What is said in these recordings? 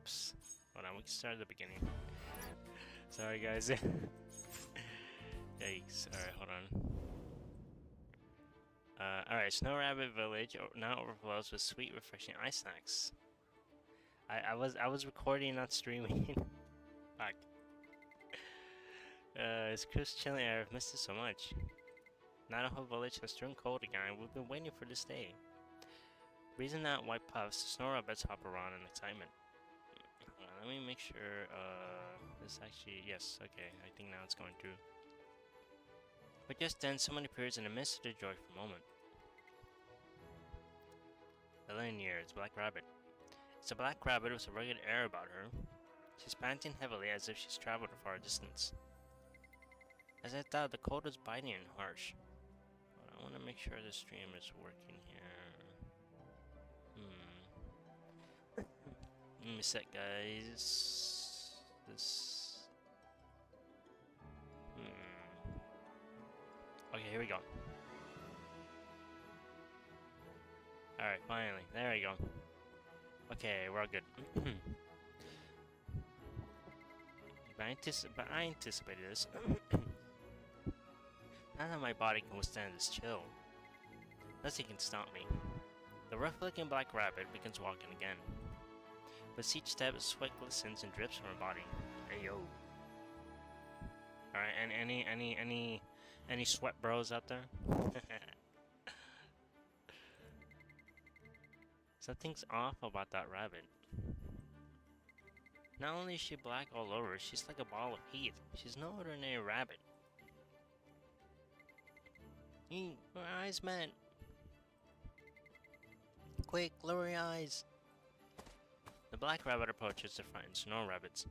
Oops. Hold on, we can start at the beginning. Sorry, guys. Yikes. Alright, hold on. Alright, Snow Rabbit Village now overflows with sweet, refreshing ice snacks. I was recording, not streaming. Fuck. It's crisp, chilly air. I've missed it so much. Now the whole village has turned cold again. We've been waiting for this day. Breathing out white puffs, the Snow Rabbits hop around in excitement. Hold on, let me make sure. This actually, yes, okay. I think now it's going through. But just then, someone appears in the midst of their joyful moment. The near, it's Black Rabbit. It's a black rabbit with a rugged air about her. She's panting heavily as if she's traveled a far distance. As I thought, the cold was biting and harsh. But I want to make sure the stream is working here. Let me set, guys. This. Okay, here we go. Alright, finally. There we go. Okay, we're all good. But I anticipated this. Now that my body can withstand this chill, nothing can stop me. The rough-looking black rabbit begins walking again. With each step, sweat glistens and drips from her body. Hey yo. Alright, and any sweat bros out there? Something's off about that rabbit. Not only is she black all over, she's like a ball of heat. She's no ordinary rabbit. Her eyes met. Quick, lower your eyes. The black rabbit approaches the frightened snow rabbits.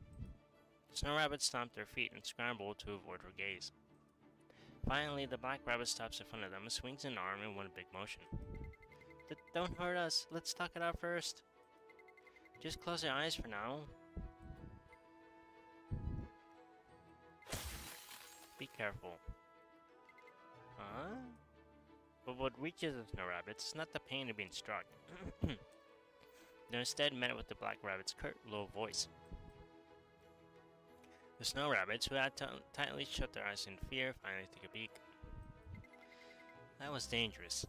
The snow rabbits stomp their feet and scramble to avoid her gaze. Finally, the black rabbit stops in front of them and swings an arm in one big motion. Don't hurt us. Let's talk it out first. Just close your eyes for now. Be careful. Huh? But what reaches the snow rabbits is not the pain of being struck. They're instead met with the black rabbit's curt, low voice. The snow rabbits, who had tightly shut their eyes in fear, finally take a peek. That was dangerous.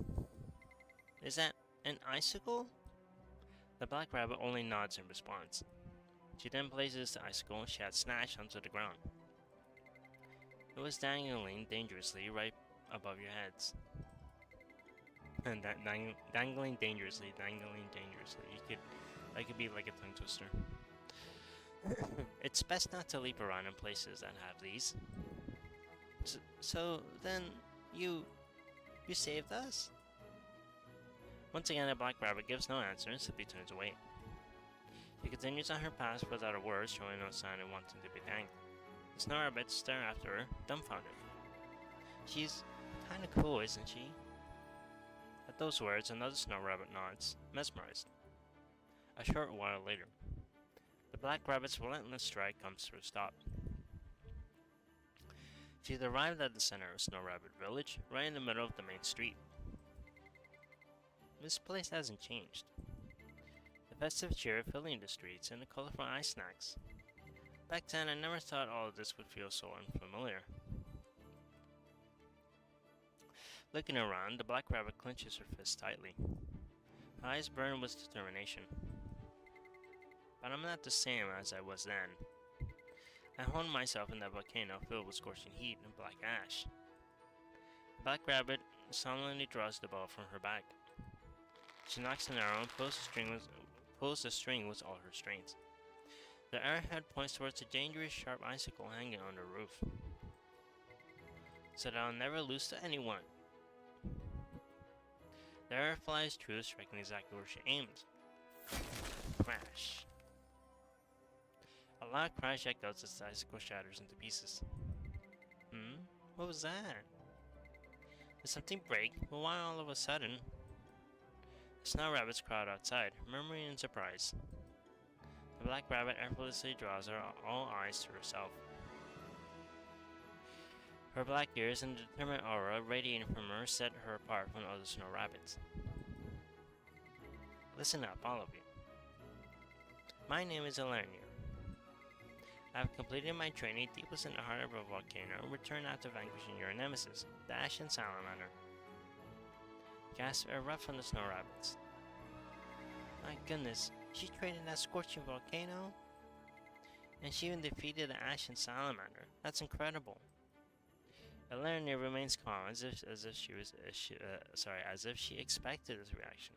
Is that an icicle? The black rabbit only nods in response. She then places the icicle she had snatched onto the ground. It was dangling dangerously right above your heads. And that dangling dangerously. That could be like a tongue twister. It's best not to leap around in places that have these. So then you saved us? Once again, the black rabbit gives no answer and simply turns away. She continues on her path without a word, showing no sign of wanting to be thanked. The snow rabbits stare after her, dumbfounded. She's kinda cool, isn't she? At those words, another snow rabbit nods, mesmerized. A short while later, the black rabbit's relentless stride comes to a stop. She had arrived at the center of Snow Rabbit Village, right in the middle of the main street. This place hasn't changed. The festive cheer filling the streets and the colorful ice snacks. Back then, I never thought all of this would feel so unfamiliar. Looking around, the black rabbit clenches her fist tightly. Her eyes burn with determination. But I'm not the same as I was then. I honed myself in that volcano filled with scorching heat and black ash. The black rabbit solemnly draws the bow from her back. She knocks an arrow and pulls the string with all her strength. The arrowhead points towards a dangerous sharp icicle hanging on the roof. So that I'll never lose to anyone. The arrow flies true, striking exactly where she aimed. Crash. A loud crash echoes as the icicle shatters into pieces. What was that? Did something break? But why all of a sudden? The snow rabbits crowd outside, murmuring in surprise. The black rabbit effortlessly draws all eyes to herself. Her black ears and the determined aura radiating from her set her apart from other snow rabbits. Listen up, all of you. My name is Elernia. I have completed my training deep within the heart of a volcano and returned after vanquishing your nemesis, the Ashen Salamander. Gasp erupt from the snow rabbits. My goodness, she trained in that scorching volcano? And she even defeated the Ashen Salamander. That's incredible. Elernia remains calm, as if she expected this reaction.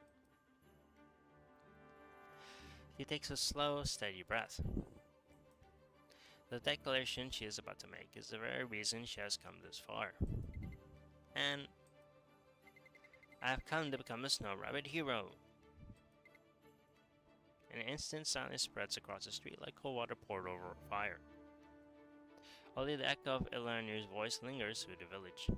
She takes a slow, steady breath. The declaration she is about to make is the very reason she has come this far. And I have come to become a snow rabbit hero. In an instant, silence spreads across the street like cold water poured over a fire. Only the echo of Elernia's voice lingers through the village.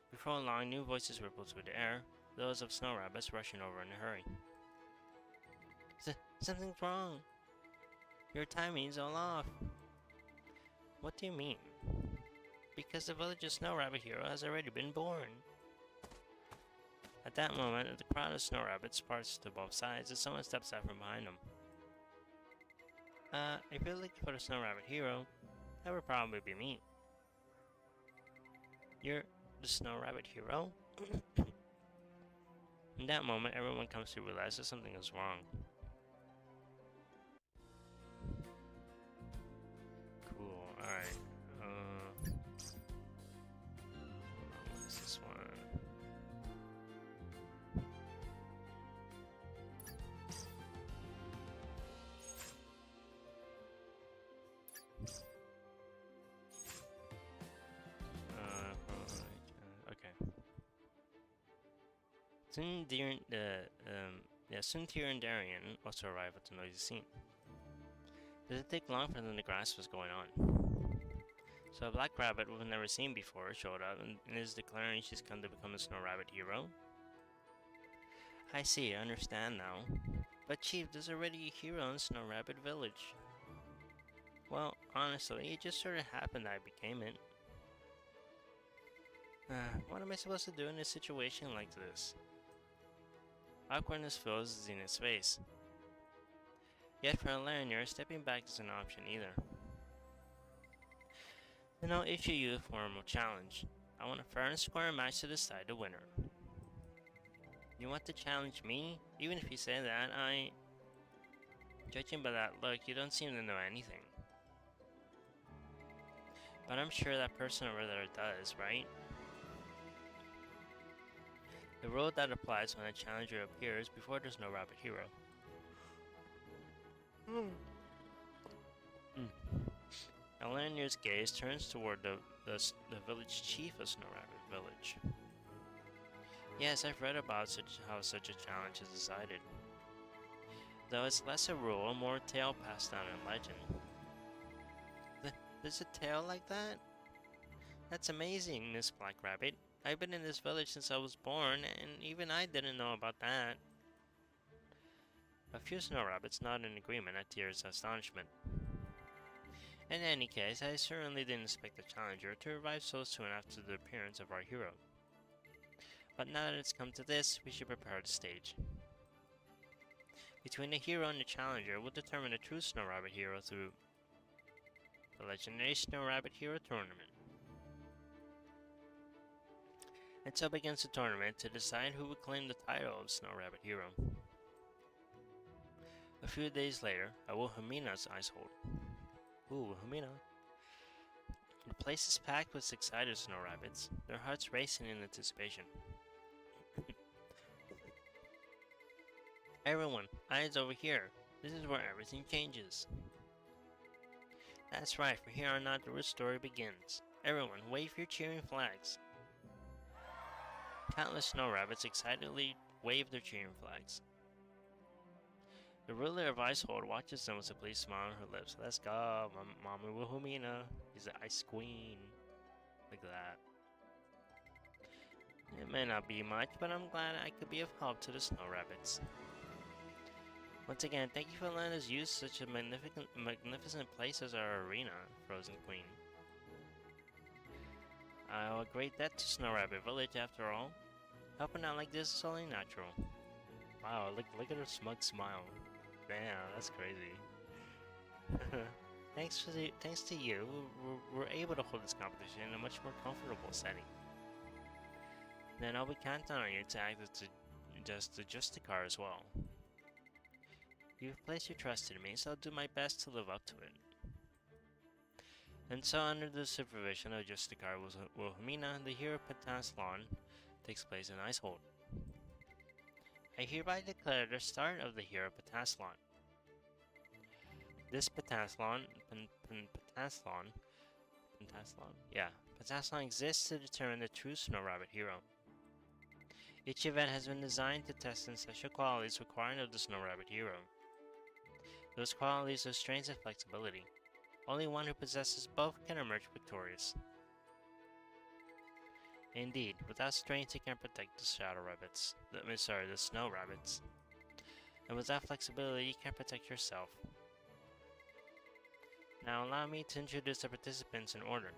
Before long, new voices ripple through the air, those of snow rabbits rushing over in a hurry. Something's wrong. Your timing's all off. What do you mean? Because the village's snow rabbit hero has already been born. At that moment, the crowd of snow rabbits parts to both sides as someone steps out from behind them. If you're looking for the snow rabbit hero, that would probably be me. You're the snow rabbit hero? In that moment, everyone comes to realize that something is wrong. Cool, alright. What is this one? Okay. Soon Tyr and Darien also arrive at the noisy scene. Did it take long for them to grasp what's going on? So a black rabbit we've never seen before showed up and is declaring she's come to become a snow rabbit hero? I see, I understand now. But Chief, there's already a hero in Snow Rabbit Village. Well, honestly, it just sort of happened that I became it. What am I supposed to do in a situation like this? Awkwardness fills Zenith's face. Yet for Elernia, stepping back isn't an option either. Then I'll issue you a formal challenge. I want a fair and square match to decide the winner. You want to challenge me? Even if you say that, Judging by that look, you don't seem to know anything. But I'm sure that person over there does, right? The rule that applies when a challenger appears before there's no rabbit hero. Elernia's gaze turns toward the village chief of Snow Rabbit Village. Yes, I've read about how such a challenge is decided. Though it's less a rule, more tale passed down in legend. There's a tale like that? That's amazing, Miss Black Rabbit. I've been in this village since I was born, and even I didn't know about that. A few snow rabbits nod in agreement at Tyr's astonishment. In any case, I certainly didn't expect the challenger to arrive so soon after the appearance of our hero. But now that it's come to this, we should prepare the stage. Between the hero and the challenger, we'll determine the true Snow Rabbit hero through the legendary Snow Rabbit Hero Tournament. And so begins the tournament to decide who will claim the title of Snow Rabbit Hero. A few days later, at Wilhelmina's ice hold. Ooh, Wilhelmina. The place is packed with excited snow rabbits, their hearts racing in anticipation. Everyone, eyes over here. This is where everything changes. That's right, from here on out the real story begins. Everyone, wave your cheering flags. Countless snow rabbits excitedly wave their cheering flags. The ruler of Icehold watches them with a pleased smile on her lips. Let's go, Mama Wilhelmina. She's the ice queen. Look at that. It may not be much, but I'm glad I could be of help to the snow rabbits. Once again, thank you for letting us use such a magnificent place as our arena, Frozen Queen. I owe a great debt to Snow Rabbit Village after all. Helping out like this is only natural. Wow, look at her smug smile. Damn, that's crazy. Thanks to you, we're able to hold this competition in a much more comfortable setting. Then I'll be counting on you to act as the Justicar as well. You've placed your trust in me, so I'll do my best to live up to it. And so, under the supervision of Justicar Wilhelmina, the hero pentathlon takes place in Icehold. I hereby declare the start of the hero pentathlon. This pentathlon exists to determine the true Snow Rabbit hero. Each event has been designed to test the special qualities required of the Snow Rabbit hero. Those qualities are strength and flexibility. Only one who possesses both can emerge victorious. Indeed, without strength you can protect the the Snow Rabbits. And without flexibility you can't protect yourself. Now allow me to introduce the participants in order.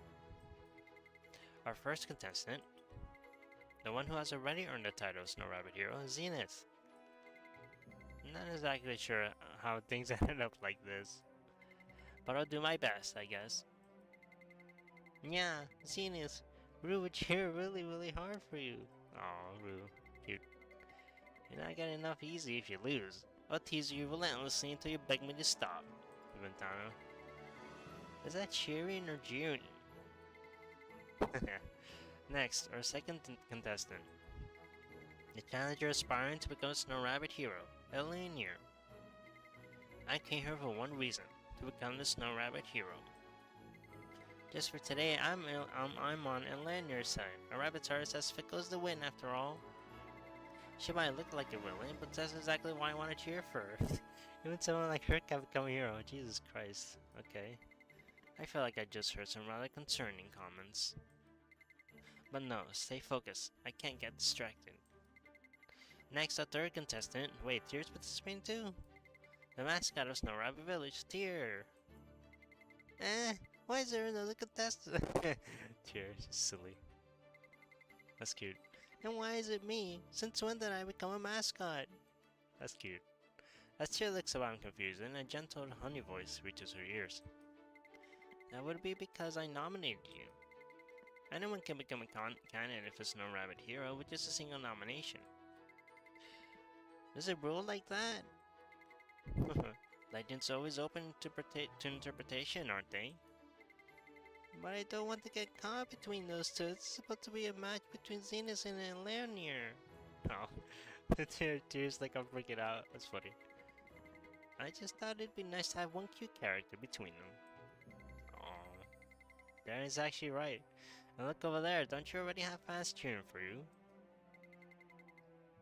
Our first contestant, the one who has already earned the title of Snow Rabbit Hero, Zenith. Not exactly sure how things ended up like this, but I'll do my best, I guess. Yeah, Zenith, Rue would cheer really hard for you. Aw, Rue, cute. You're not getting enough easy if you lose. I'll tease you relentlessly until you beg me to stop. Ventano. Is that cheering or jeering? Next, our second contestant. The challenger aspiring to become Snow Rabbit hero, Elenier. I came here for one reason, to become the Snow Rabbit hero. Just for today, I'm on Elenier's side. A rabbit's heart is as fickle as the wind after all. She might look like a villain, but that's exactly why I want to cheer for her. Even someone like her can become a hero. Jesus Christ. Okay. I feel like I just heard some rather concerning comments. But no, stay focused. I can't get distracted. Next, our third contestant. Wait, Tear's participating too? The mascot of Snow Rabbit Village, Tear. Why is there another contestant? Tear, she's silly. That's cute. And why is it me? Since when did I become a mascot? That's cute. As Tear looks around confused, and a gentle honey voice reaches her ears. That would be because I nominated you. Anyone can become a candidate for Snow Rabbit hero with just a single nomination. Is it rule like that? Legends always open to interpretation, aren't they? But I don't want to get caught between those two. It's supposed to be a match between Zenith and Lernier. Oh, Tears like I'm freaking out. That's funny. I just thought it'd be nice to have one cute character between them. Aww. Darren's actually right. And look over there, don't you already have fans cheering for you?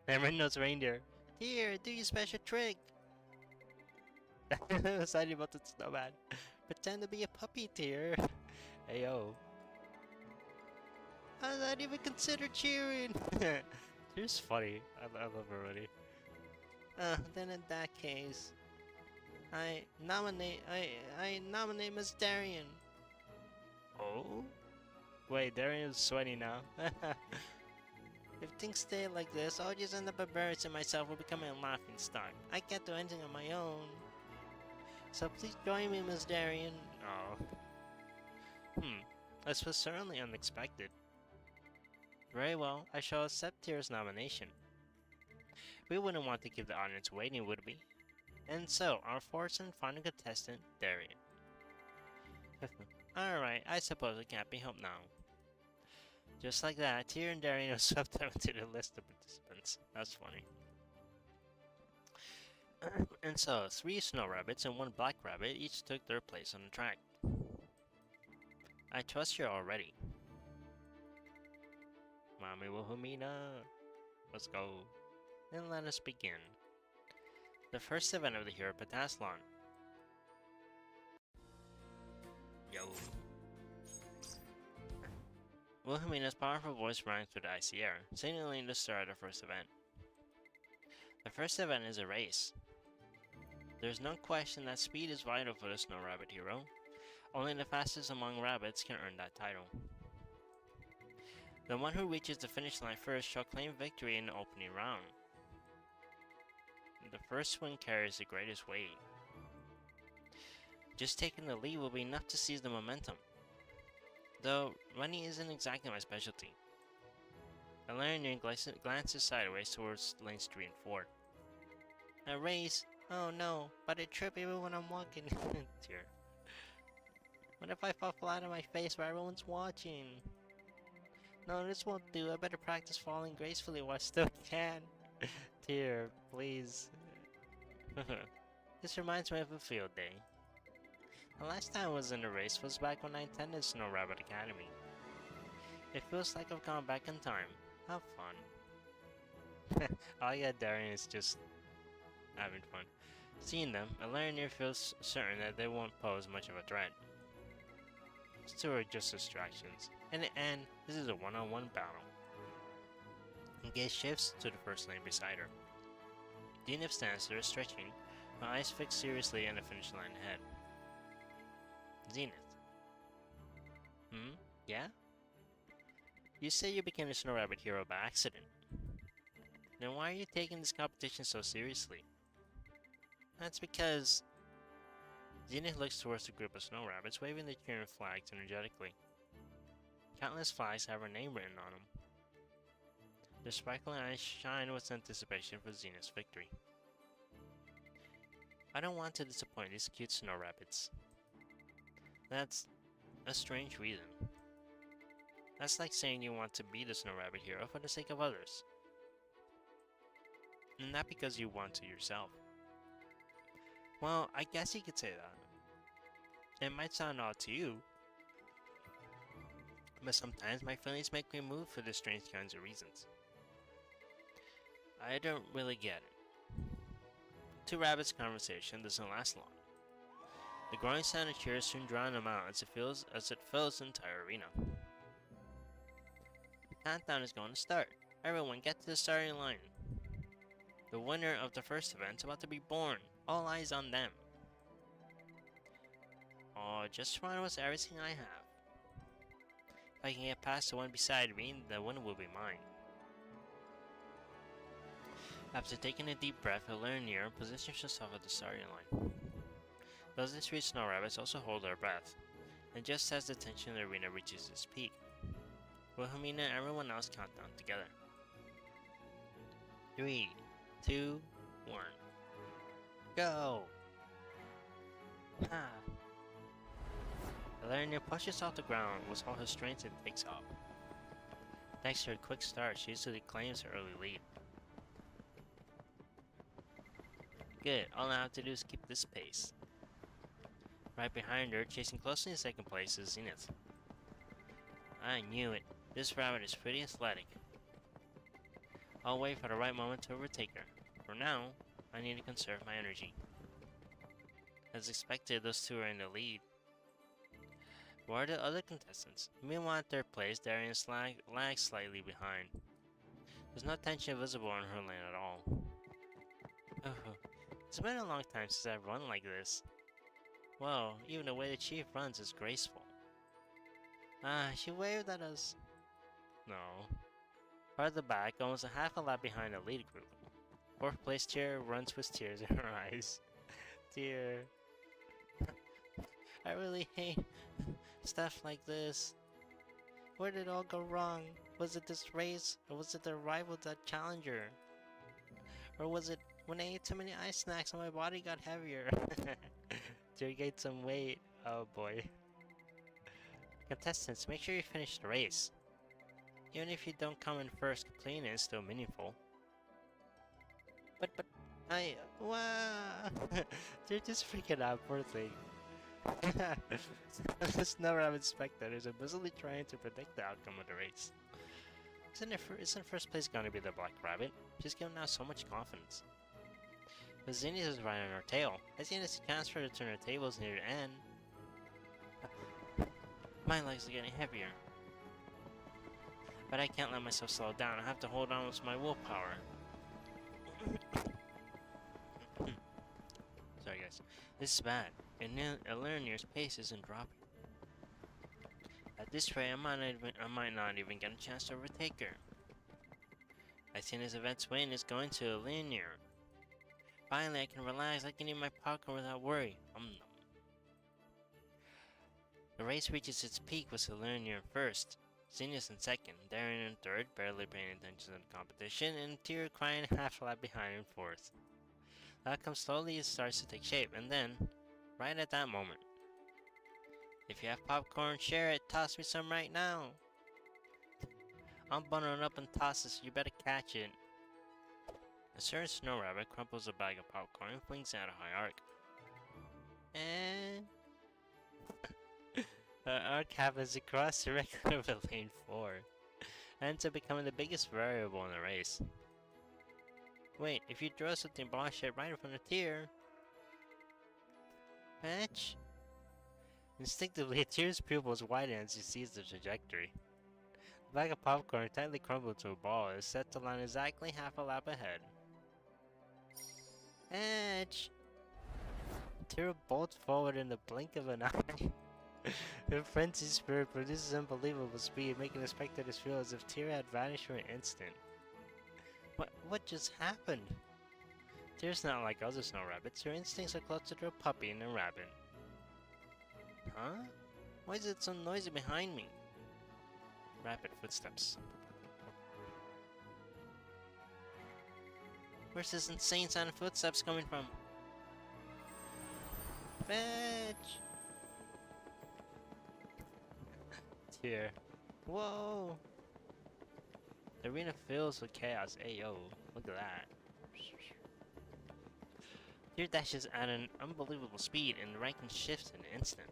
Red-Nosed Reindeer. Here, do your special trick! Excited about the snowman. Pretend to be a puppy, Tear. Ayo. I not even consider cheering! Tear's funny. I love her already. Then in that case, I nominate Miss Darian. Oh? Wait, Darian's sweaty now. If things stay like this, I'll just end up embarrassing myself or becoming a laughing stock. I can't do anything on my own. So please join me, Miss Darian. Oh. This was certainly unexpected. Very well, I shall accept Tear's nomination. We wouldn't want to keep the audience waiting, would we? And so, our fourth and final contestant, Darian. Alright, I suppose it can't be helped now. Just like that, Tear and Darian are swept up into the list of participants. That's funny. And so, 3 snow rabbits and 1 black rabbit each took their place on the track. I trust you're all ready. Mommy Wilhelmina. Let's go. Then let us begin. The first event of the Hero Pentathlon. Yo. Wilhelmina's powerful voice rang through the icy air, signaling the start of the first event. The first event is a race. There's no question that speed is vital for the Snow Rabbit hero. Only the fastest among rabbits can earn that title. The one who reaches the finish line first shall claim victory in the opening round. The first one carries the greatest weight. Just taking the lead will be enough to seize the momentum. Though, running isn't exactly my specialty. Elena glances sideways towards lanes 3 and 4. A race? Oh no, but I trip even when I'm walking. Dear. What if I fall flat on my face while everyone's watching? No, this won't do. I better practice falling gracefully while I still can. Dear, please. This reminds me of a field day. The last time I was in a race was back when I attended Snow Rabbit Academy. It feels like I've gone back in time. Have fun. Oh yeah, Darian is just having fun. Seeing them, Elena feels certain that they won't pose much of a threat. These two are just distractions. In the end, this is a one-on-one battle. Gaze shifts to the first lane beside her. Zenith stands there stretching, her eyes fixed seriously on the finish line ahead. Zenith. Yeah? You say you became a Snow Rabbit hero by accident. Then why are you taking this competition so seriously? That's because... Zenith looks towards the group of snow rabbits, waving their cheering flags energetically. Countless flags have her name written on them. Their sparkling eyes shine with anticipation for Zenith's victory. I don't want to disappoint these cute snow rabbits. That's a strange reason. That's like saying you want to be the Snow Rabbit hero for the sake of others. And not because you want to yourself. Well, I guess you could say that. It might sound odd to you, but sometimes my feelings make me move for the strange kinds of reasons. I don't really get it. Two rabbits' conversation doesn't last long. The growing sound of cheers soon drown them out as it fills the entire arena. The countdown is going to start. Everyone get to the starting line. The winner of the first event is about to be born. All eyes on them. Oh, just one was everything I have. If I can get past the one beside me, the winner will be mine. After taking a deep breath, Elena positions herself at the starting line. Those in three snow rabbits also hold their breath, and just as the tension in the arena reaches its peak, Wilhelmina and everyone else count down together. 3, 2, 1. Go! Ha! Elena pushes off the ground with all her strength and takes off. Thanks to her quick start, she easily claims her early lead. Good, all I have to do is keep this pace. Right behind her, chasing closely in second place, is Zenith. I knew it. This rabbit is pretty athletic. I'll wait for the right moment to overtake her. For now, I need to conserve my energy. As expected, those two are in the lead. Where are the other contestants? Meanwhile, in third place, Darian lags slightly behind. There's no tension visible in her lane at all. Oh, it's been a long time since I've run like this. Well, even the way the chief runs is graceful. Ah, she waved at us. No. Farther back, almost a half a lap behind the lead group. Fourth place cheer runs with tears in her eyes. Dear. I really hate stuff like this. Where did it all go wrong? Was it this race? Or was it the arrival of that challenger? Or was it when I ate too many ice snacks and my body got heavier? Dear gained some weight. Oh boy. Contestants, make sure you finish the race. Even if you don't come in first, completing is still meaningful. But, wow! They're just freaking out, poor thing. The Snow Rabbit spectators are busily trying to predict the outcome of the race. Isn't first place gonna be the Black Rabbit? She's given out so much confidence. But Zenith is right on her tail. I see this chance for her to turn her tables near the end. My legs are getting heavier. But I can't let myself slow down. I have to hold on with my willpower. Sorry guys. This is bad. And Eleanor's pace isn't dropping. At this rate, I might not even get a chance to overtake her. I think this event's win is going to Eleanor. Finally, I can relax. I can eat my popcorn without worry. The race reaches its peak with Selenium in first, Zenith in second, Darren in third, barely paying attention to the competition, and Tyr crying half a lap behind in fourth. The outcome slowly starts to take shape, and then, right at that moment, if you have popcorn, share it. Toss me some right now. I'm bundling up and tosses. You better catch it. A certain snow rabbit crumples a bag of popcorn and flings out a high arc. Arc happens to cross directly over lane 4, and ends up becoming the biggest variable in the race. Wait, if you throw something bosh it right in front of Tyr. Fetch? Instinctively, Tyr's pupils widen as he sees the trajectory. The bag of popcorn, tightly crumbled to a ball, is set to land exactly half a lap ahead. Edge! Tyr bolts forward in the blink of an eye. The frenzied spirit produces unbelievable speed, making the spectators feel as if Tyr had vanished for an instant. What just happened? Tyr's not like other snow rabbits. Her instincts are closer to a puppy than a rabbit. Huh? Why is it so noisy behind me? Rapid footsteps. Where's this insane sound of footsteps coming from? Fetch! Tyr. Whoa! The arena fills with chaos. Ayo, look at that. Tyr dashes at an unbelievable speed, and the ranking shifts in an instant.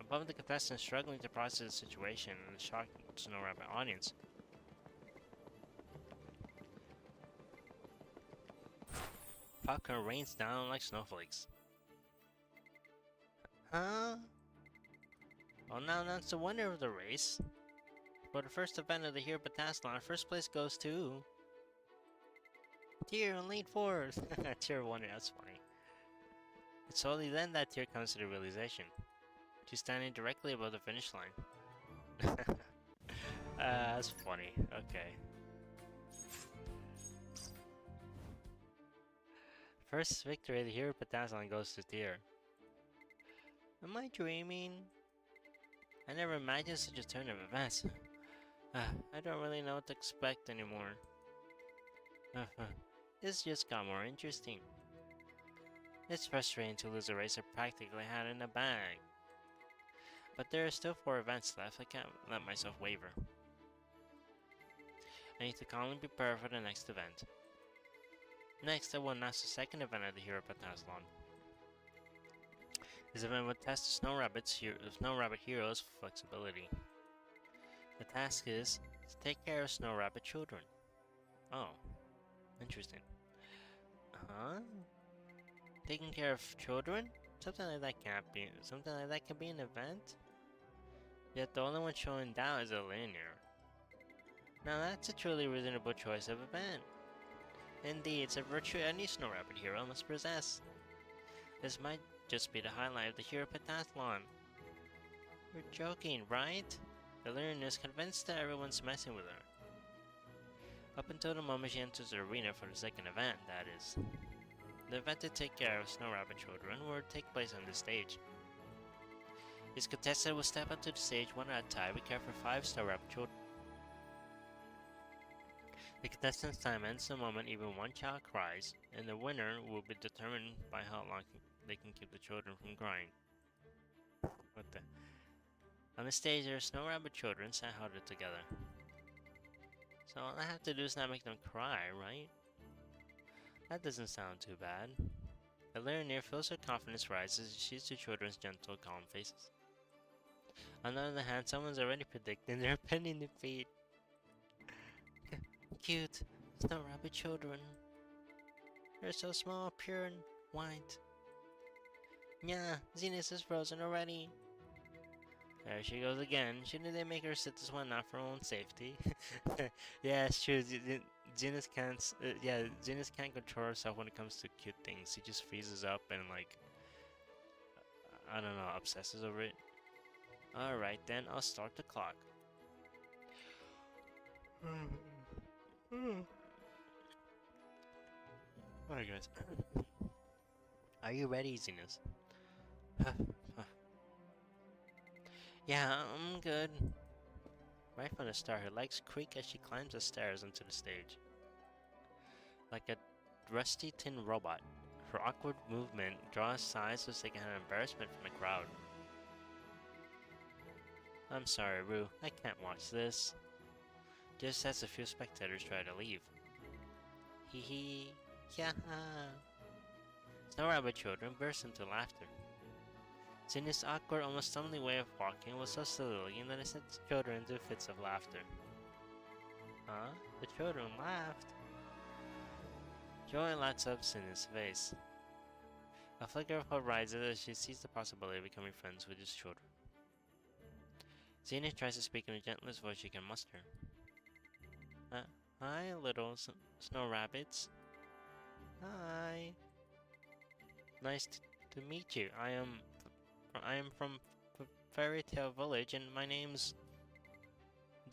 Above the contestants struggling to process the situation and the shocked snow rabbit audience. Popcorn rains down like snowflakes. Huh? Well, now that's the winner of the race. For the first event of the Hero Pentathlon, first place goes to Tyr in lane 4th. Tyr won it, that's funny. It's only then that Tyr comes to the realization. She's standing directly above the finish line. That's funny. Okay. First victory of the Hero Pentathlon goes to Tyr. Am I dreaming? I never imagined such a turn of events. I don't really know what to expect anymore. This just got more interesting. It's frustrating to lose a race I practically had in the bag. But there are still 4 events left. I can't let myself waver. I need to calmly prepare for the next event. Next, I will announce the second event of the Hero Pentathlon. This event will test the Snow Rabbit Hero's flexibility. The task is to take care of Snow Rabbit children. Oh, interesting. Huh? Taking care of children? Something like that can be an event? Yet the only one showing doubt is a linear. Now that's a truly reasonable choice of event. Indeed, it's a virtue any Snow Rabbit hero must possess. This might just be the highlight of the Hero Pentathlon. You're joking, right? The learner is convinced that everyone's messing with her. Up until the moment she enters the arena for the second event, that is. The event to take care of Snow Rabbit children will take place on this stage. Each contestant will step onto the stage one at a time and care for 5 Snow Rabbit children. The contestant's time ends the moment even one child cries, and the winner will be determined by how long they can keep the children from crying. What the? On the stage, there are Snow Rabbit children sat huddled together. So all I have to do is not make them cry, right? That doesn't sound too bad. The Leonir feels her confidence rise as she sees the children's gentle, calm faces. On the other hand, someone's already predicting their pending defeat. Cute Snow Rabbit children. They're so small, pure, and white. Yeah, Zenith is frozen already. There she goes again. Shouldn't they make her sit this one out for her own safety? Yeah, it's true. Zenith can't. Zenith can't control herself when it comes to cute things. She just freezes up and I don't know, obsesses over it. All right, then I'll start the clock. Alright, guys. Are you ready, Zenus? Yeah, I'm good. Right from the start, her legs creak as she climbs the stairs onto the stage. Like a rusty tin robot, her awkward movement draws sighs of secondhand embarrassment from the crowd. I'm sorry, Rue. I can't watch this. Just as a few spectators try to leave. Hee hee. Yeah. Snow Rabbit children burst into laughter. Zinni's awkward, almost stumbling way of walking was so silly that it sent the children into fits of laughter. Huh? The children laughed. Joy lights up Zinni's face. A flicker of hope rises as she sees the possibility of becoming friends with his children. Zenith tries to speak in the gentlest voice she can muster. Hi, little snow rabbits. Hi. Nice to meet you. I am from Fairy Tale Village, and my name's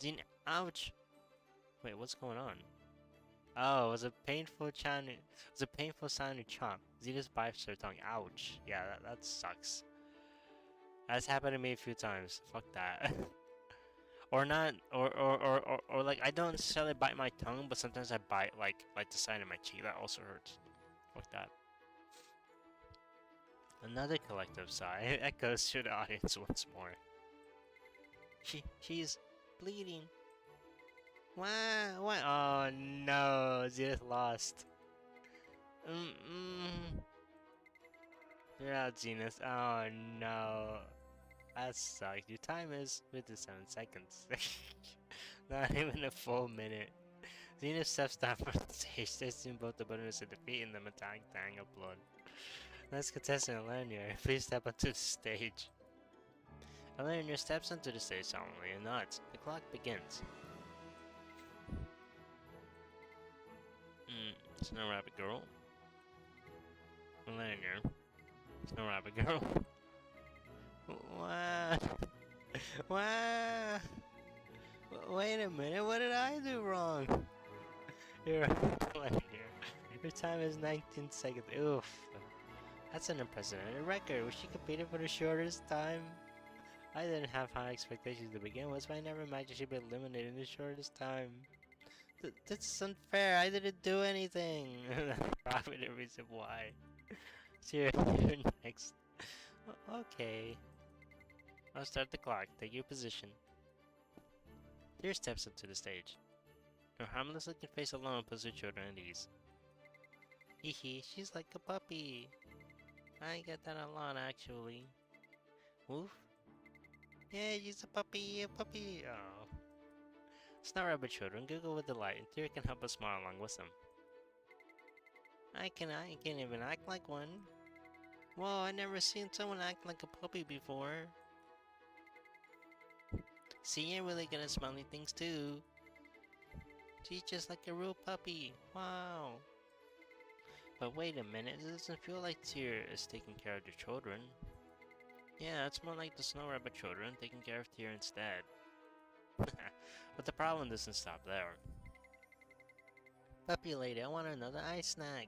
Zin. Ouch! Wait, what's going on? Oh, it was a painful sound. It was a painful sound to chomp. Zina's bites her tongue. Ouch! Yeah, that sucks. That's happened to me a few times. Fuck that. Or not, or like I don't necessarily bite my tongue, but sometimes I bite like the side of my cheek. That also hurts. Fuck that. Another collective sigh echoes through the audience once more. She's bleeding. What? What? Oh no, Zenith lost. You're out, Zenith. Oh no. That sucks. Your time is 57 seconds. Not even a full minute. Zenith steps down from the stage, tasting both the bitterness of defeat and the metallic tang of blood. Next contestant, Elenier, please step onto the stage. Elenier steps onto the stage solemnly and nods. The clock begins. Snow Rabbit Girl. Elenier. Snow Rabbit Girl. What? What? Wait a minute, what did I do wrong? Your time is 19 seconds. Oof. That's an unprecedented record. Was she competing for the shortest time? I didn't have high expectations to begin with, but I never imagined she'd be eliminated in the shortest time. That's unfair. I didn't do anything. Probably the reason why. So you're next. Okay. I'll start the clock. Take your position. Deer steps up to the stage. Her harmless looking face alone puts her children at ease. Hee hee, she's like a puppy. I get that a lot actually. Woof? Yeah, she's a puppy, Oh. Snow Rabbit children giggle with delight, and Deer can help but smile along with them. I can't even act like one. Whoa, I never seen someone act like a puppy before. See, you're really good at smelling things too. She's just like a real puppy. Wow. But wait a minute, it doesn't feel like Tyr is taking care of the children. Yeah, it's more like the Snow Rabbit children taking care of Tyr instead. But the problem doesn't stop there. Puppy lady, I want another ice snack.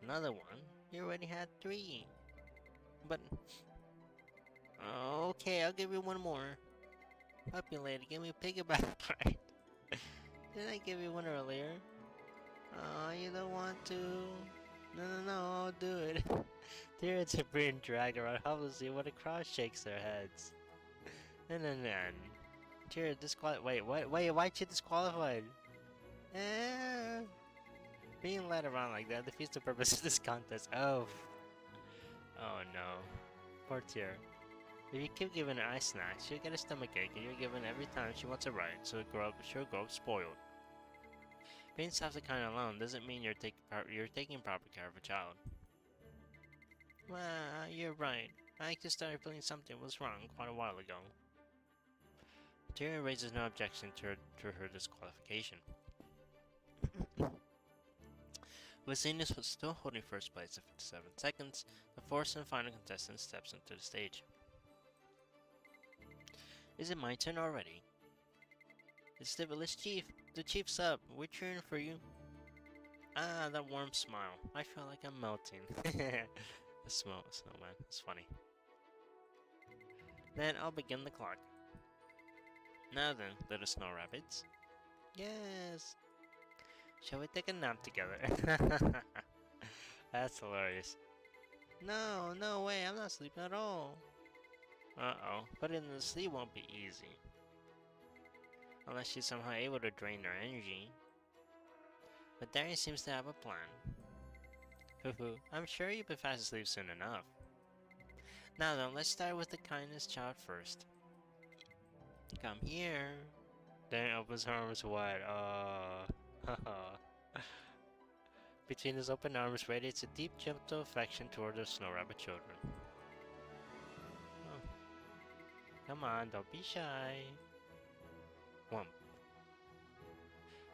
Another one? You already had 3. But... okay, I'll give you one more. Puppy lady, give me a piggyback ride. Didn't I give you one earlier? Oh, you don't want to? No, I'll do it. Tyr and Sabrina drag around helplessly while the crowd shakes their heads. And Tyr disqualified. Wait, why'd you disqualified? Being led around like that defeats the purpose of this contest. Oh no. Poor Tyr. If you keep giving her ice snacks, she'll get a stomachache and you're given every time she wants a ride, so she'll grow up spoiled. Being softly kind alone doesn't mean you're taking proper care of a child. Well, you're right. I just started feeling something was wrong quite a while ago. Tyrion raises no objection to her disqualification. With Zenith still holding first place at 57 seconds, the fourth and final contestant steps into the stage. Is it my turn already? It's the village chief. The chief's up. We're cheering for you. Ah, that warm smile. I feel like I'm melting. The snowman. It's funny. Then I'll begin the clock. Now then, little snow rabbits. Yes. Shall we take a nap together? That's hilarious. No, no way, I'm not sleeping at all. Uh-oh, putting them to sleep won't be easy. Unless she's somehow able to drain their energy. But Darian seems to have a plan. Hoo-hoo, I'm sure you'll be fast asleep soon enough. Now then, let's start with the kindest child first. Come here. Darian opens her arms wide. Between his open arms radiates a deep, gentle affection toward the snow rabbit children. Oh. Come on, don't be shy. Whomp.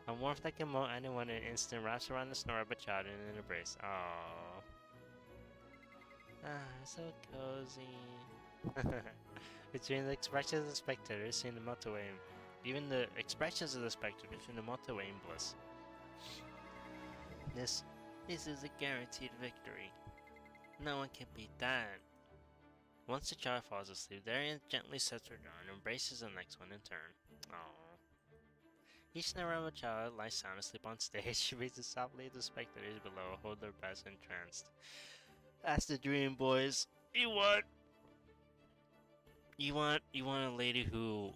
A warmth that can melt anyone in an instant wraps around the snow rabbit child in an embrace. Aww. Ah, so cozy. Between the expressions of the spectators seem to melt away. Even the expressions of the spectators seem to melt away in bliss. This is a guaranteed victory. No one can beat that. Once the child falls asleep, Darian gently sets her down and embraces the next one in turn. Aww. Each snow rabbit child lies sound asleep on stage. She raises softly at the spectators below, hold their breaths entranced. That's the dream, boys. You want a lady who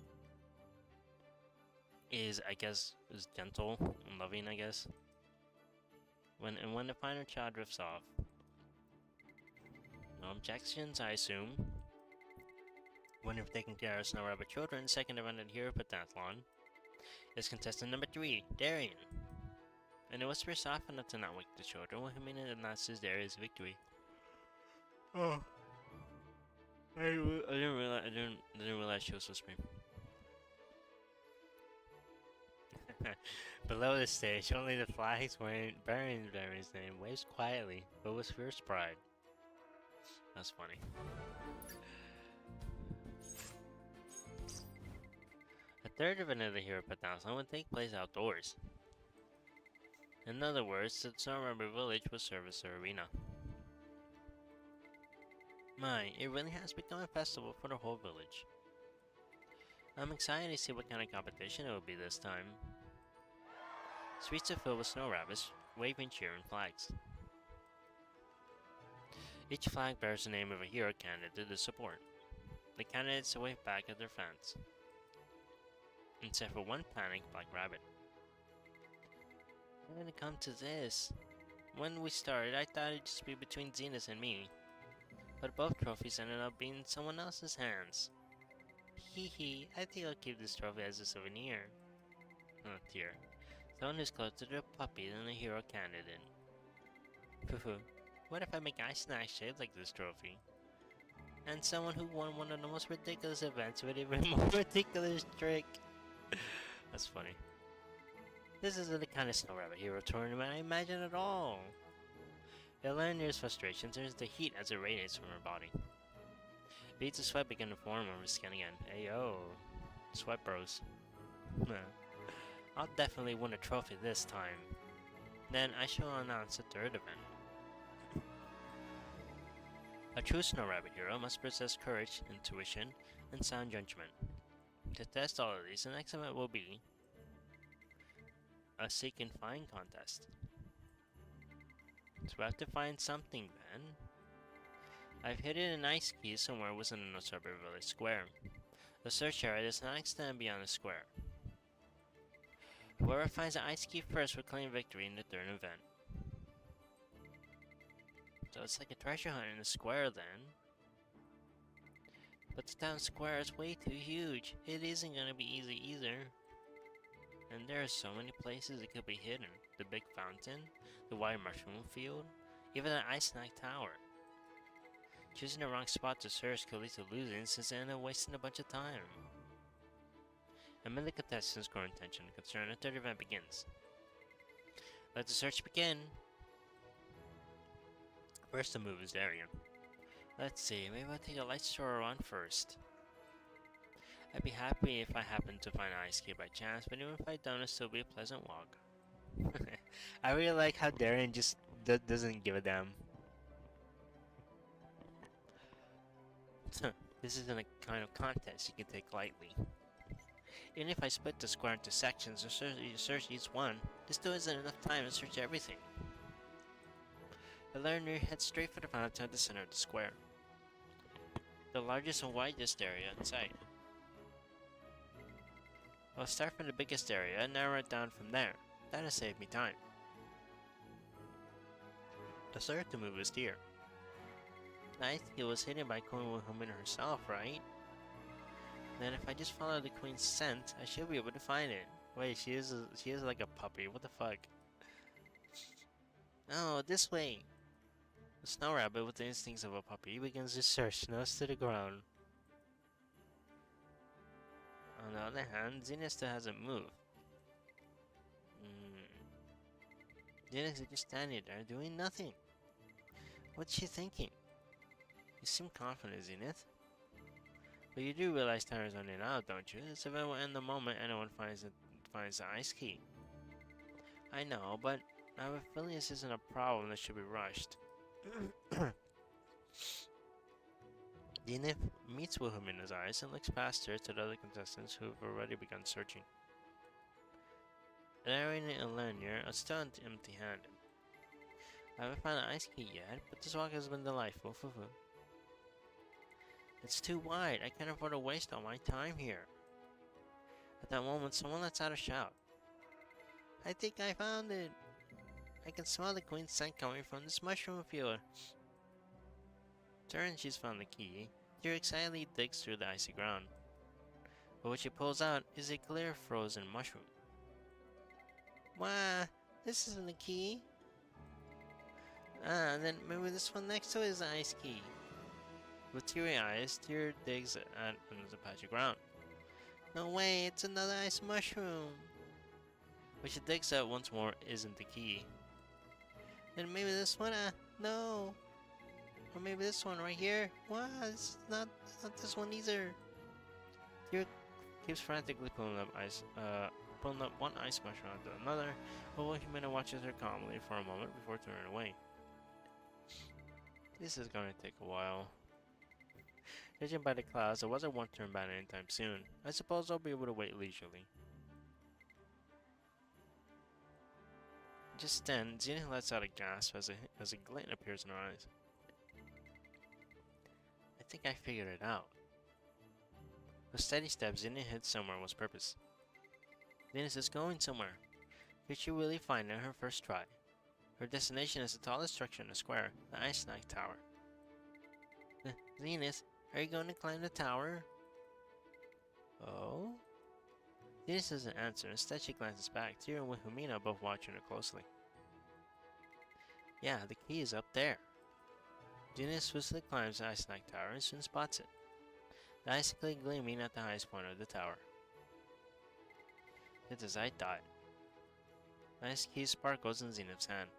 is, I guess, is gentle and loving, I guess. When the final child drifts off. No objections, I assume. When you're taking care of snow rabbit children, second event at Hero Pentathlon is contestant number 3, Darian. And it was for soft enough to not wake the children when Hermina announces Darian's victory. Oh, I didn't realize she was whispering. Below the stage, only the flags bearing Darian's name waves quietly, but with fierce pride. That's funny. A third event of the Hero Pentathlon would take place outdoors. In other words, the Snow Rabbit Village would serve as the arena. My, it really has become a festival for the whole village. I'm excited to see what kind of competition it will be this time. Streets are filled with snow rabbits, waving cheering flags. Each flag bears the name of a hero candidate to support. The candidates wave back at their fans. Except for one panicked black rabbit. How did it come to this? When we started, I thought it'd just be between Zenith and me. But both trophies ended up being in someone else's hands. Hee hee, I think I'll keep this trophy as a souvenir. Oh dear. Someone who's closer to the puppy than the hero candidate. Pooh. What if I make ice snacks shaped like this trophy? And someone who won one of the most ridiculous events with even more ridiculous trick. That's funny. This isn't the kind of Snow Rabbit Hero tournament I imagine at all. Eleanor's frustration turns to heat as it radiates from her body. Beads of sweat begin to form on her skin again. Ayo. Sweat bros. I'll definitely win a trophy this time. Then I shall announce the third event. A true Snow Rabbit hero must possess courage, intuition, and sound judgment. To test all of these, the next event will be a seek and find contest. So we have to find something then. I've hidden an ice key somewhere within the suburb village square. The search area does not extend beyond the square. Whoever finds the ice key first will claim victory in the third event. So it's like a treasure hunt in the square then. But the town square is way too huge. It isn't gonna be easy either. And there are so many places it could be hidden. The big fountain, the wide mushroom field, even the ice snack tower. Choosing the wrong spot to search could lead to losing since it ended up wasting a bunch of time. Amid the contestants' growing tension and concern, the third event begins. Let the search begin! First to move is Darian. Let's see, maybe I'll take a light stroll around first. I'd be happy if I happened to find an ice key by chance, but even if I don't, it'll still be a pleasant walk. I really like how Darren just doesn't give a damn. This isn't a kind of contest you can take lightly. Even if I split the square into sections or search each one, there still isn't enough time to search everything. The learner heads straight for the fountain at the center of the square, the largest and widest area in sight. I'll start from the biggest area and narrow it down from there. That'll save me time. The third to move is deer. I think it was hidden by Queen Wilhelmina herself, right? Then if I just follow the queen's scent, I should be able to find it. Wait, she is like a puppy. What the fuck? Oh, this way. The snow rabbit, with the instincts of a puppy, begins to search, nose to the ground. On the other hand, Xena still hasn't moved. Xena is just standing there doing nothing. What's she thinking? You seem confident, Zenith. But you do realize time is running out, don't you? This event will end the moment anyone finds the ice key. I know, but I have a feeling this isn't a problem that should be rushed. Zenith meets Wilhelmina's eyes and looks past her to the other contestants who have already begun searching. Larry and Lanyard are still empty-handed. I haven't found an ice key yet, but this walk has been delightful. It's too wide. I can't afford to waste all my time here. At that moment, someone lets out a shout. I think I found it. I can smell the queen's scent coming from this mushroom field. Certain she's found the key, she excitedly digs through the icy ground. But what she pulls out is a clear frozen mushroom. Wow, this isn't the key. Then maybe this one next to it is the ice key. With teary eyes, Tear digs at another patch of ground. No way, it's another ice mushroom. What she digs at once more isn't the key. Then maybe this one, no. Or maybe this one right here. What? It's not this one either. Tear keeps frantically pulling up one ice mushroom after another, but Wilhelmina watches her calmly for a moment before turning away. This is gonna take a while. Judging by the clouds, the weather won't turn bad anytime soon. I suppose I'll be able to wait leisurely. Just then, Xena lets out a gasp as a glint appears in her eyes. I think I figured it out. With steady steps, Xena heads somewhere with purpose. Xena is going somewhere. Could she really find it her first try? Her destination is the tallest structure in the square, the Ice Knight Tower. Zenith, are you going to climb the tower? Oh? Zenith doesn't answer. Instead, she glances back. Tyr and Wilhelmina both watching her closely. Yeah, the key is up there. Zenith swiftly climbs the Ice Knight Tower and soon spots it. The ice gleaming at the highest point of the tower. It's as I thought. The ice key sparkles in Zenith's hand.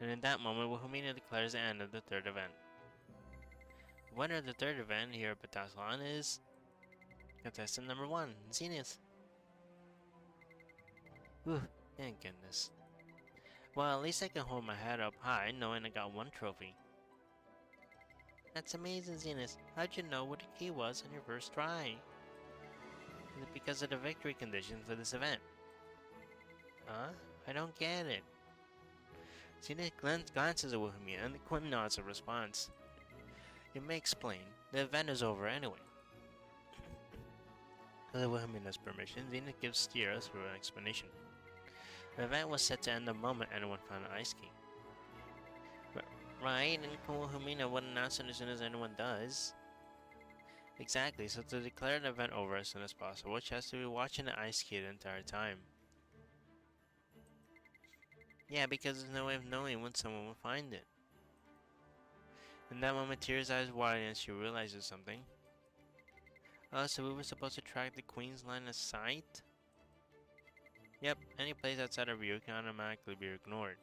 And in that moment, Wilhelmina declares the end of the third event. The winner of the third event here at Batathlon is contestant number 1, Zenith. Whew, thank goodness. Well, at least I can hold my head up high knowing I got one trophy. That's amazing, Zenith. How'd you know what the key was on your first try? Is it because of the victory conditions for this event? Huh? I don't get it. Zenith glances at Wilhelmina and the Queen nods a response. It may explain. The event is over anyway. With Wilhelmina's permission, Zenith gives Styra through an explanation. The event was set to end the moment anyone found an ice key. Right, and Wilhelmina would announce it as soon as anyone does. Exactly, so to declare the event over as soon as possible, she has to be watching the ice key the entire time. Yeah, because there's no way of knowing when someone will find it. In that moment, Tyr's eyes widen and she realizes something. Oh, so we were supposed to track the Queen's line of sight? Yep, any place outside of view can automatically be ignored.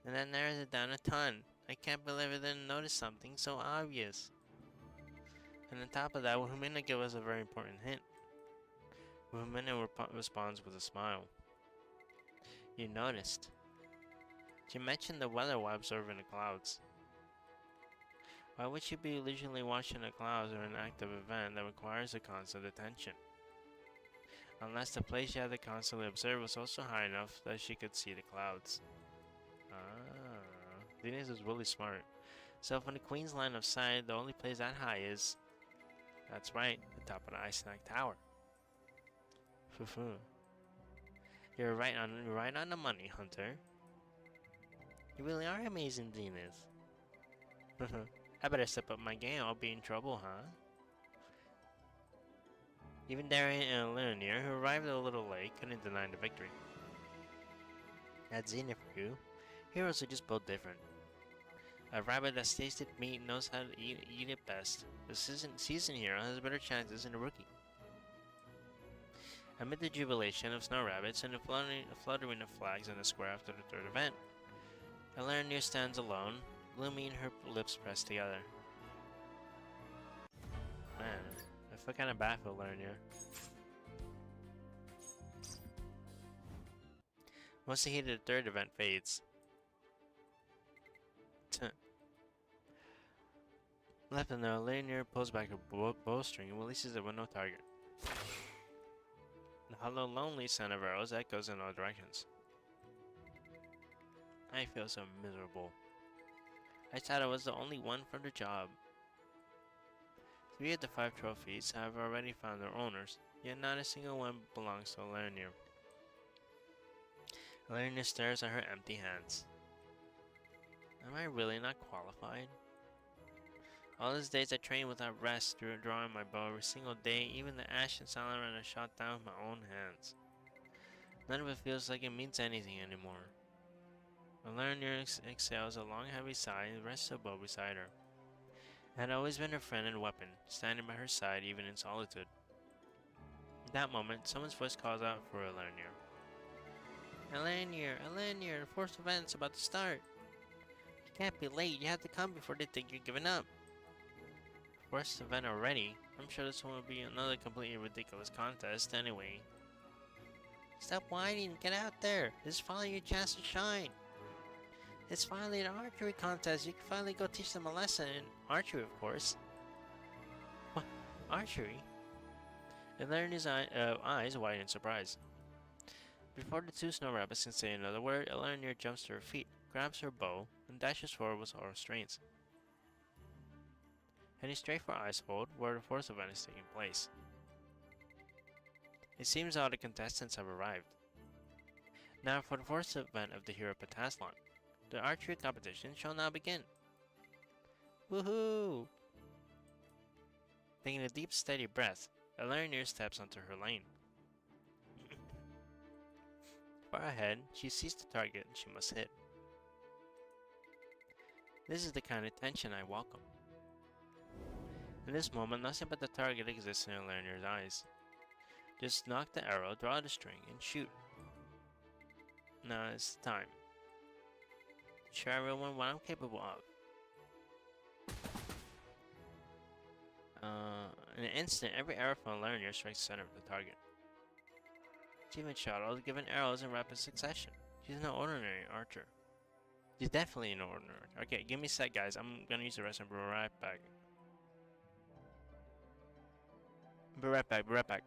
And that narrows it down a ton. I can't believe I didn't notice something so obvious. And on top of that, Wilhelmina gave us a very important hint. Minna responds with a smile. You noticed. She mentioned the weather while observing the clouds. Why would she be leisurely watching the clouds or an active event that requires a constant attention? Unless the place she had to constantly observe was also high enough that she could see the clouds. Ah, Venus is really smart. So from the Queen's line of sight, the only place that high is... That's right, the top of the Ice Snack Tower. Fufu. You're right on the money, Hunter. You really are amazing, Venus. I better step up my game, I'll be in trouble, huh? Even Darian and Leonir, who arrived a little late, couldn't deny the victory. That's Zenith for you. Heroes are just built different. A rabbit that's tasted meat knows how to eat it best. The seasoned hero has better chances than a rookie. Amid the jubilation of snow rabbits and the fluttering of flags in the square after the third event, Leonir stands alone, gloomy and her lips pressed together. Man, I feel kinda bad for Leonir. Once the heat of the third event fades, left in there, Leonir pulls back her bowstring and releases it with no target. The hollow, lonely sound of arrows echoes in all directions. I feel so miserable. I thought I was the only one for the job. 3 of the 5 trophies have already found their owners, yet not a single one belongs to Leonir. Leonir stares at her empty hands. Am I really not qualified? All these days I trained without rest, drawing my bow every single day, even the ash and silent run I shot down with my own hands. None of it feels like it means anything anymore. Leonir exhales a long heavy sigh and rests her bow beside her. It had always been her friend and weapon, standing by her side even in solitude. In that moment, someone's voice calls out for Leonir. Leonir, the fourth event's about to start. You can't be late, you have to come before they think you're giving up. First event already? I'm sure this one will be another completely ridiculous contest anyway. Stop whining, get out there. This is finally your chance to shine. It's finally an archery contest. You can finally go teach them a lesson in archery, of course. What? Archery? And Leonir's eyes widen in surprise. Before the 2 snow rabbits can say another word, Leonir jumps to her feet, grabs her bow, and dashes forward with all restraints. Heading straight for Icehold, where the 4th event is taking place. It seems all the contestants have arrived. Now for the 4th event of the Hero Pentathlon. The archery competition shall now begin. Woohoo! Taking a deep, steady breath, Leonir steps onto her lane. Far ahead, she sees the target she must hit. This is the kind of tension I welcome. In this moment, nothing but the target exists in Leonir's eyes. Just knock the arrow, draw the string, and shoot. Now it's time. Show everyone what I'm capable of. In an instant, every arrow from Leonir strikes the center of the target. She's even shot given arrows in rapid succession. She's no ordinary archer. She's definitely no ordinary archer. Okay, give me a sec, guys. I'm gonna use the rest and be right back. Be right back, be right back.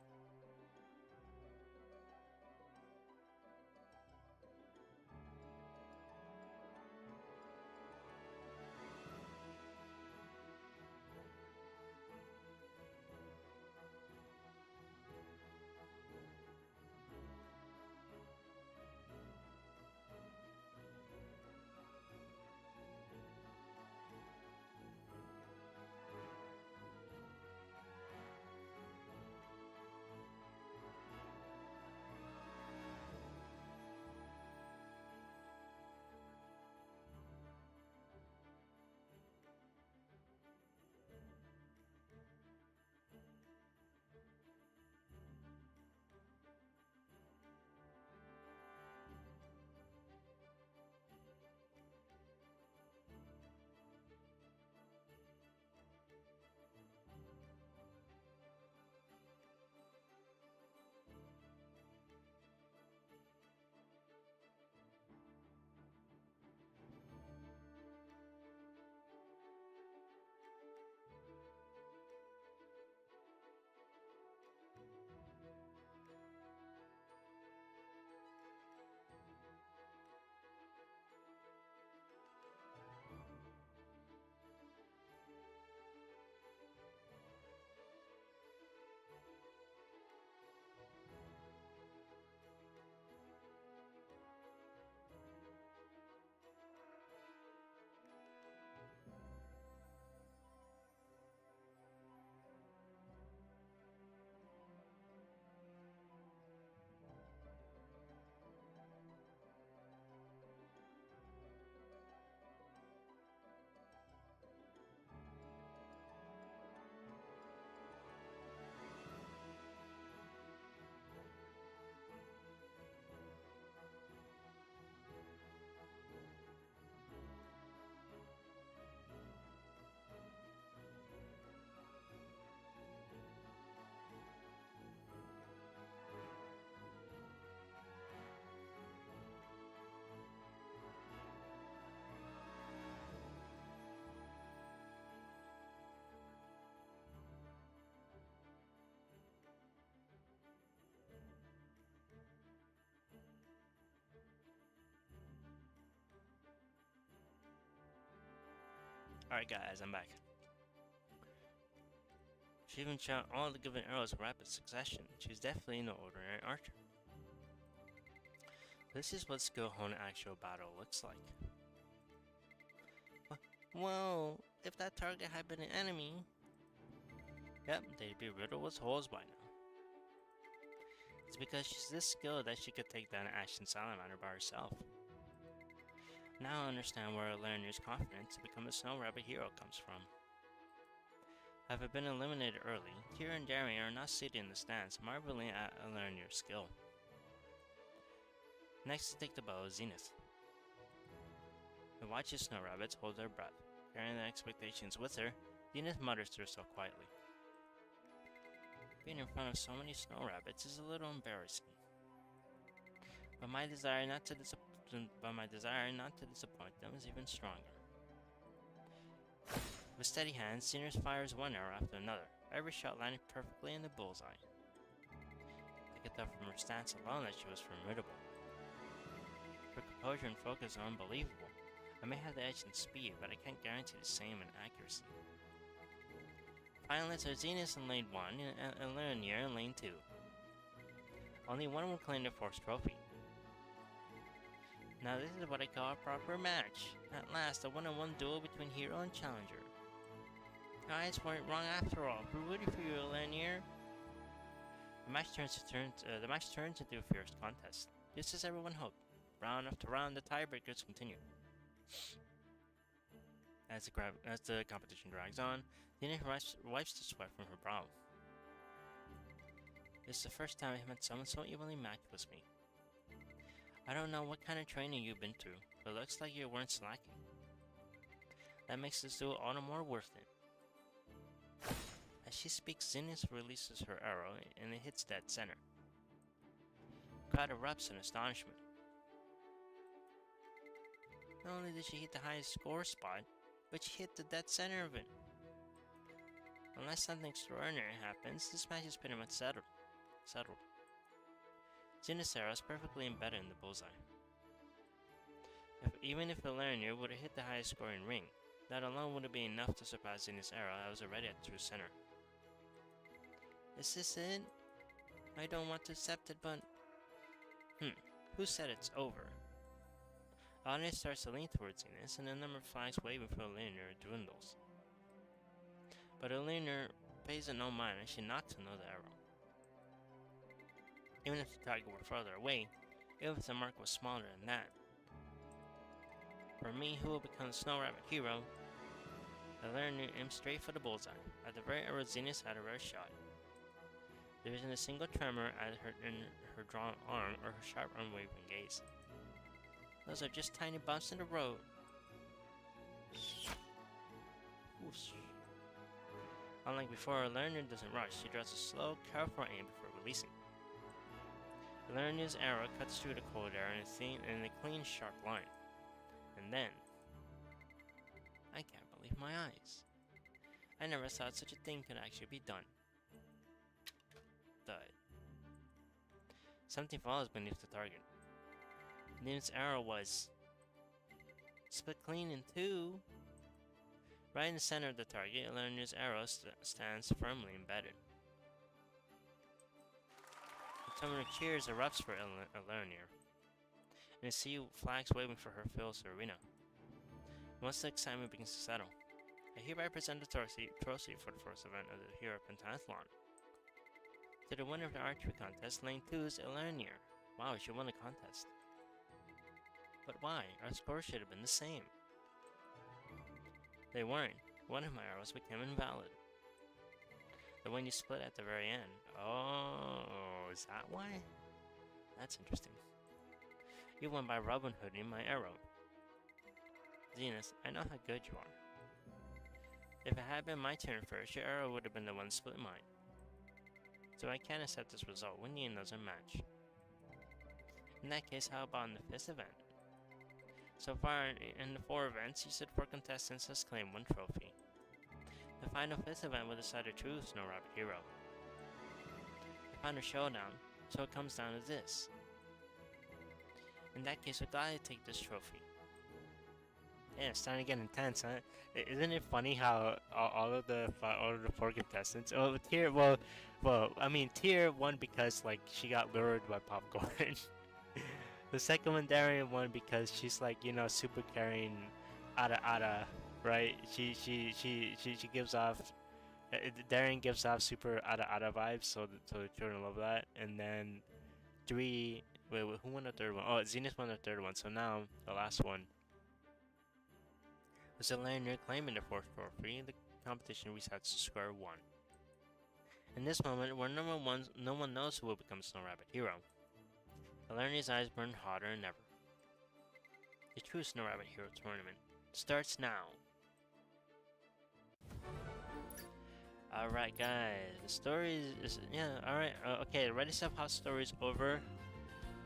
Alright guys, I'm back. She even shot all the given arrows in rapid succession. She's definitely no ordinary archer. This is what skill honed actual battle looks like. Well, if that target had been an enemy... Yep, they'd be riddled with holes by now. It's because she's this skilled that she could take down an Ashen Salamander by herself. Now I understand where Lerner's confidence to become a Snow Rabbit hero comes from. Having been eliminated early, Kira and Darian are now seated in the stands, marveling at Lerner's skill. Next to take the bow is Zenith. Who watches Snow Rabbits hold their breath. Carrying the expectations with her, Zenith mutters to herself quietly. Being in front of so many Snow Rabbits is a little embarrassing. But my desire not to disappoint them is even stronger. With steady hands, Zenith fires one arrow after another, every shot landing perfectly in the bullseye. I could tell from her stance alone that she was formidable. Her composure and focus are unbelievable. I may have the edge in speed, but I can't guarantee the same in accuracy. Finally, it's Zenith in lane 1 and Lernier in lane 2. Only one will claim the 4th trophy. Now this is what I call a proper match. At last, a one-on-one duel between hero and challenger. Your eyes weren't wrong after all. We're rooting for you, Lernier. The match turns into a fierce contest, just as everyone hoped. Round after round, the tiebreakers continue. As the competition drags on, Zenith wipes the sweat from her brow. This is the first time I've met someone so evenly matched with me. I don't know what kind of training you've been through, but it looks like you weren't slacking. That makes this duel all the more worth it. As she speaks, Zenith releases her arrow and it hits dead center. The crowd erupts in astonishment. Not only did she hit the highest score spot, but she hit the dead center of it. Unless something extraordinary happens, this match is pretty much settled. Zenith's arrow is perfectly embedded in the bullseye. Even if Lernier would have hit the highest scoring ring, that alone would have been enough to surpass Zenith's arrow that was already at true center. Is this it? I don't want to accept it, but... Who said it's over? Anni starts to lean towards Zenith, and the number of flags waving for Lernier dwindles. But Lernier pays it no mind, and she knocks another arrow. Even if the target were further away, even if the mark was smaller than that. For me, who will become the Snow Rabbit hero, Lernier aims straight for the bullseye. At the very arrow, Zenith had a rare shot. There isn't a single tremor in her drawn arm or her sharp, unwavering gaze. Those are just tiny bumps in the road. Whoosh. Unlike before, Lernier doesn't rush. She draws a slow, careful aim before releasing. Lerner's arrow cuts through the cold air in a clean, sharp line. And then... I can't believe my eyes. I never thought such a thing could actually be done. Thud. Something falls beneath the target. Zenith's arrow was split clean in two. Right in the center of the target, Lerner's arrow stands firmly embedded. A tone of cheers erupts for Lernier, and a sea of flags waving for her fills the arena. Once the excitement begins to settle, I hereby present the trophy for the first event of the Hero Pentathlon. To the winner of the archery contest, lane 2 is Lernier. Wow, she won the contest. But why? Our scores should have been the same. They weren't. One of my arrows became invalid. The one you split at the very end. Oh, is that why? That's interesting. You won by Robin Hooding my arrow. Zenith, I know how good you are. If it had been my turn first, your arrow would have been the one to split mine. So I can't accept this result. We need another match. In that case, how about in the 5th event? So far, in the 4 events, each of the 4 contestants has claimed 1 trophy. The final 5th event will decide a true Snow Rabbit hero. The final showdown, so it comes down to this. In that case, we'll gladly take this trophy. Yeah, it's starting to get intense, huh? Isn't it funny how all of the four contestants? Oh, I mean tier one because like she got lured by popcorn. The second one, Darian, won because she's like super caring, Ada, right? She gives off. Darian gives off super Ada vibes, so the children love that. And then three. Wait, who won the third one? Oh, Zenith won the third one. So now the last one. With a Lanyard claiming the fourth trophy, the competition resets to square one. In this moment, where no one knows who will become Snow Rabbit hero, Lanyard's eyes burn hotter than ever. The true Snow Rabbit Hero Tournament starts now. Alright guys, the story is yeah, alright, okay, Ready Set Hot story's over.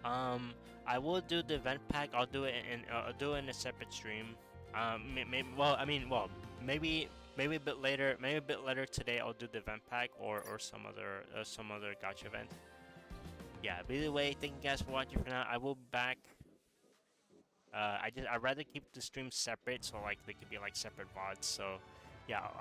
I will do the event pack. I'll do it in a separate stream. Maybe a bit later. Maybe a bit later today. I'll do the event pack or some other gacha event. Yeah. But either way, thank you guys for watching. For now, I will be back. I'd rather keep the streams separate, so like they could be like separate VODs. So yeah, I'll be